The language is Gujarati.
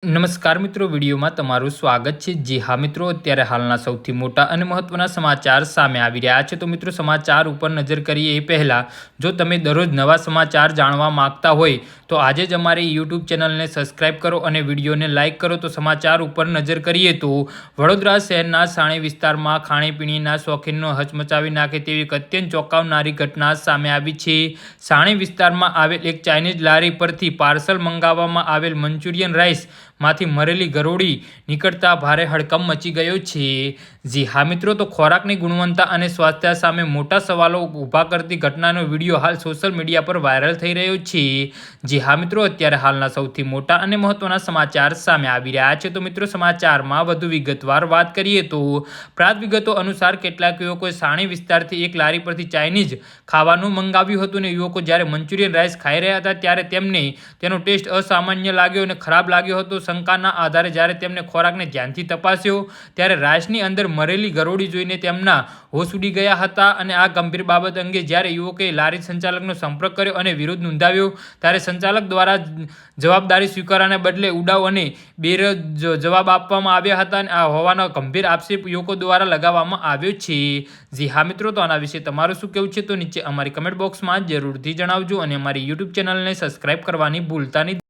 નમસ્કાર મિત્રો, વિડીયોમાં તમારું સ્વાગત છે। જી હા મિત્રો, અત્યારે હાલના સૌથી મોટા અને મહત્વના સમાચાર સામે આવી રહ્યા છે। તો મિત્રો, સમાચાર ઉપર નજર કરીએ એ પહેલાં જો તમે દરરોજ નવા સમાચાર જાણવા માંગતા હોય તો આજે જ અમારી યુટ્યુબ ચેનલને સબસ્ક્રાઇબ કરો અને વિડીયોને લાઇક કરો। તો સમાચાર ઉપર નજર કરીએ તો વડોદરા શહેરના સાણી વિસ્તારમાં ખાણીપીણીના શોખીનનો હચમચાવી નાખે તેવી એક અત્યંત ચોંકાવનારી ઘટના સામે આવી છે। સાણી વિસ્તારમાં આવેલ એક ચાઇનીઝ લારી પરથી પાર્સલ મંગાવવામાં આવેલ મંચુરિયન રાઈસ માંથી મરેલી ગરોળી નીકળતા ભારે હડકંપ મચી ગયો છે। જી હા મિત્રો, તો ખોરાકની ગુણવત્તા અને સ્વાસ્થ્ય સામે મોટા સવાલો ઊભા કરતી ઘટનાનો વિડીયો હાલ સોશિયલ મીડિયા પર વાયરલ થઈ રહ્યો છે। જી હા મિત્રો, અત્યારે હાલના સૌથી મોટા અને મહત્વના સમાચાર સામે આવી રહ્યા છે। તો મિત્રો, સમાચારમાં વધુ વિગતવાર વાત કરીએ તો પ્રાપ્ત વિગતો અનુસાર કેટલાક યુવકોએ સાણી વિસ્તારથી એક લારી પરથી ચાઇનીઝ ખાવાનું મંગાવ્યું હતું અને યુવકો જ્યારે મંચુરિયન રાઈસ ખાઈ રહ્યા હતા ત્યારે તેમને તેનો ટેસ્ટ અસામાન્ય લાગ્યો અને ખરાબ લાગ્યો હતો। શંકાના આધારે જ્યારે તેમણે ખોરાકને ધ્યાનથી તપાસ્યો ત્યારે રાઈસની અંદર મરેલી ગરોળી જોઈને તેમના હોશ ઉડી ગયા હતા અને આ ગંભીર બાબત અંગે જ્યારે યુવકે લારી સંચાલકનો સંપર્ક કર્યો અને વિરોધ નોંધાવ્યો ત્યારે સંચાલક દ્વારા જવાબદારી સ્વીકારવાને બદલે ઉડાવ અને જવાબ આપવામાં આવ્યા હતા અને આ હોવાનો ગંભીર આક્ષેપ યુવકો દ્વારા લગાવવામાં આવ્યો છે। જી હા મિત્રો, તો આના વિશે તમારું શું કહેવું છે તો નીચે અમારી કમેન્ટ બોક્સમાં જરૂરથી જણાવજો અને અમારી યુટ્યુબ ચેનલને સબસ્ક્રાઇબ કરવાની ભૂલતા નહીં।